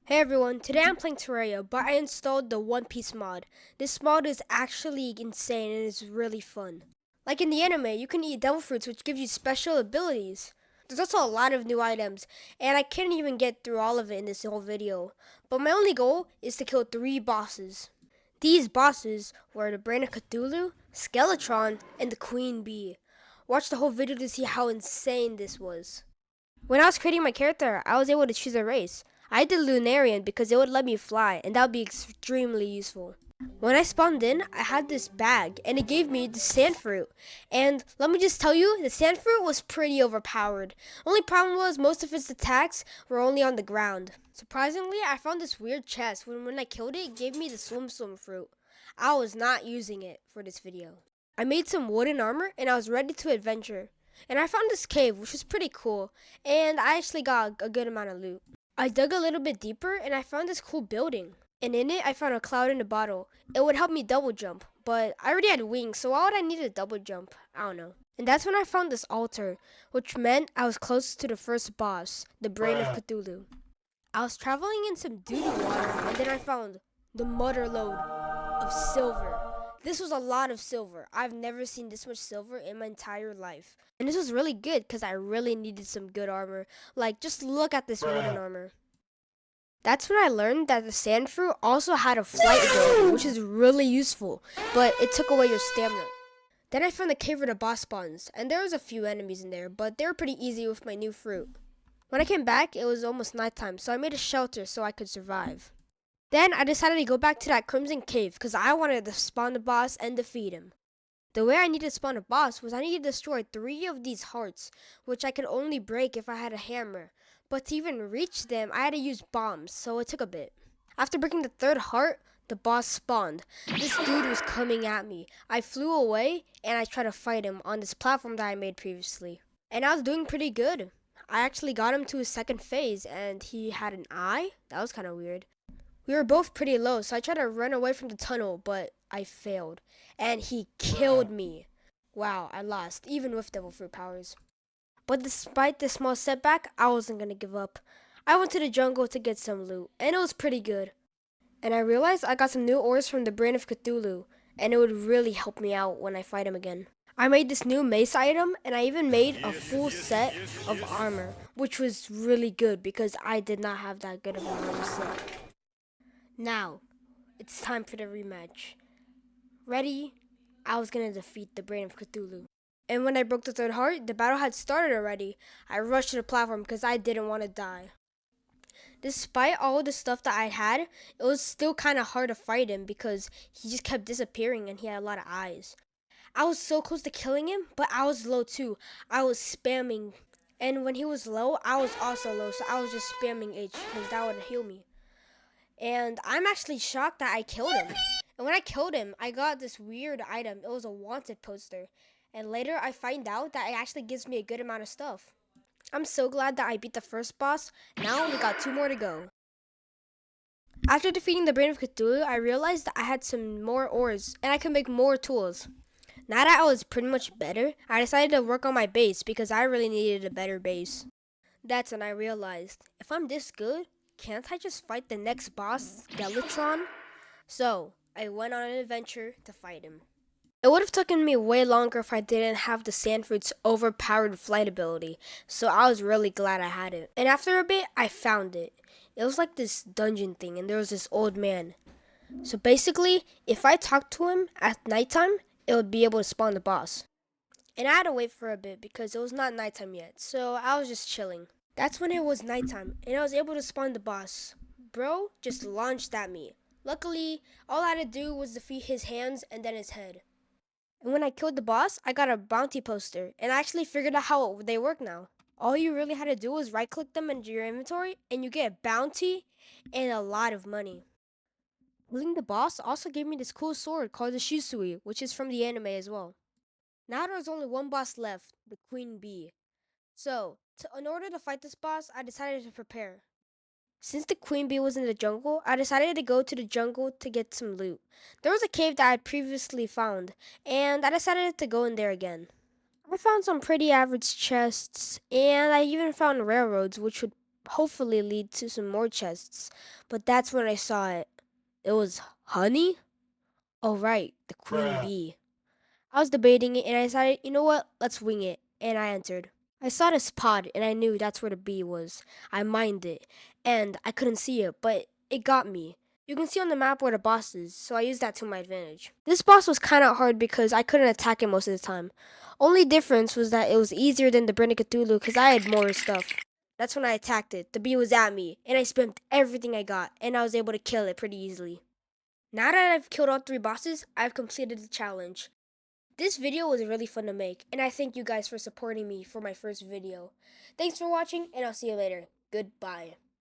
Hey everyone, today I'm playing Terraria, but I installed the One Piece mod. This mod is actually insane and it's really fun. Like in the anime, you can eat devil fruits which give you special abilities. There's also a lot of new items, and I can't even get through all of it in this whole video. But my only goal is to kill 3 bosses. These bosses were the Brain of Cthulhu, Skeletron, and the Queen Bee. Watch the whole video to see how insane this was. When I was creating my character, I was able to choose a race. I did Lunarian because it would let me fly, and that would be extremely useful. When I spawned in, I had this bag, and it gave me the sand fruit. And let me just tell you, the sand fruit was pretty overpowered. Only problem was most of its attacks were only on the ground. Surprisingly, I found this weird chest. When I killed it, it gave me the swim fruit. I was not using it for this video. I made some wooden armor, and I was ready to adventure. And I found this cave, which was pretty cool, and I actually got a good amount of loot. I dug a little bit deeper, and I found this cool building. And in it, I found a cloud in a bottle. It would help me double jump, but I already had wings, so why would I need a double jump? I don't know. And that's when I found this altar, which meant I was close to the first boss, the Brain of Cthulhu. I was traveling in some doo water, and then I found the mother lode of silver. This was a lot of silver. I've never seen this much silver in my entire life. And this was really good because I really needed some good armor. Like, just look at this wooden armor. That's when I learned that the sand fruit also had a flight ability, which is really useful, but it took away your stamina. Then I found the cave where the boss spawns, and there was a few enemies in there, but they were pretty easy with my new fruit. When I came back, it was almost nighttime, so I made a shelter so I could survive. Then I decided to go back to that Crimson Cave because I wanted to spawn the boss and defeat him. The way I needed to spawn a boss was I needed to destroy 3 of these hearts, which I could only break if I had a hammer. But to even reach them, I had to use bombs, so it took a bit. After breaking the 3rd heart, the boss spawned. This dude was coming at me. I flew away and I tried to fight him on this platform that I made previously. And I was doing pretty good. I actually got him to his 2nd phase and he had an eye. That was kind of weird. We were both pretty low, so I tried to run away from the tunnel, but I failed. And he killed me. Wow, I lost, even with devil fruit powers. But despite this small setback, I wasn't gonna give up. I went to the jungle to get some loot, and it was pretty good. And I realized I got some new ores from the Brain of Cthulhu, and it would really help me out when I fight him again. I made this new mace item, and I even made a full set of armor, which was really good because I did not have that good of an armor set. Now, it's time for the rematch. Ready? I was gonna defeat the Brain of Cthulhu. And when I broke the 3rd heart, the battle had started already. I rushed to the platform because I didn't want to die. Despite all the stuff that I had, it was still kind of hard to fight him because he just kept disappearing and he had a lot of eyes. I was so close to killing him, but I was low too. I was spamming. And when he was low, I was also low, so I was just spamming H because that would heal me. And I'm actually shocked that I killed him. And when I killed him, I got this weird item. It was a wanted poster. And later I find out that it actually gives me a good amount of stuff. I'm so glad that I beat the first boss. Now we got 2 more to go. After defeating the Brain of Cthulhu, I realized that I had some more ores and I could make more tools. Now that I was pretty much better, I decided to work on my base because I really needed a better base. That's when I realized, if I'm this good, can't I just fight the next boss, Skeletron? So, I went on an adventure to fight him. It would have taken me way longer if I didn't have the Sandfruit's overpowered flight ability, so I was really glad I had it. And after a bit, I found it. It was like this dungeon thing, and there was this old man. So basically, if I talked to him at nighttime, it would be able to spawn the boss. And I had to wait for a bit because it was not nighttime yet, so I was just chilling. That's when it was nighttime, and I was able to spawn the boss. Bro just launched at me. Luckily, all I had to do was defeat his hands and then his head. And when I killed the boss, I got a bounty poster, and I actually figured out how they work now. All you really had to do was right-click them into your inventory, and you get a bounty and a lot of money. Killing the boss also gave me this cool sword called the Shisui, which is from the anime as well. Now there's only one boss left, the Queen Bee. So, in order to fight this boss, I decided to prepare. Since the Queen Bee was in the jungle, I decided to go to the jungle to get some loot. There was a cave that I had previously found, and I decided to go in there again. I found some pretty average chests, and I even found railroads, which would hopefully lead to some more chests. But that's when I saw it. It was honey? Oh, right, the queen bee. I was debating it and I decided, you know what? Let's wing it. And I entered. I saw this pod and I knew that's where the bee was. I mined it and I couldn't see it, but it got me. You can see on the map where the boss is, so I used that to my advantage. This boss was kind of hard because I couldn't attack it most of the time. Only difference was that it was easier than the Brenda Cthulhu because I had more stuff. That's when I attacked it. The bee was at me and I spammed everything I got and I was able to kill it pretty easily. Now that I've killed all 3 bosses, I've completed the challenge. This video was really fun to make, and I thank you guys for supporting me for my first video. Thanks for watching, and I'll see you later. Goodbye.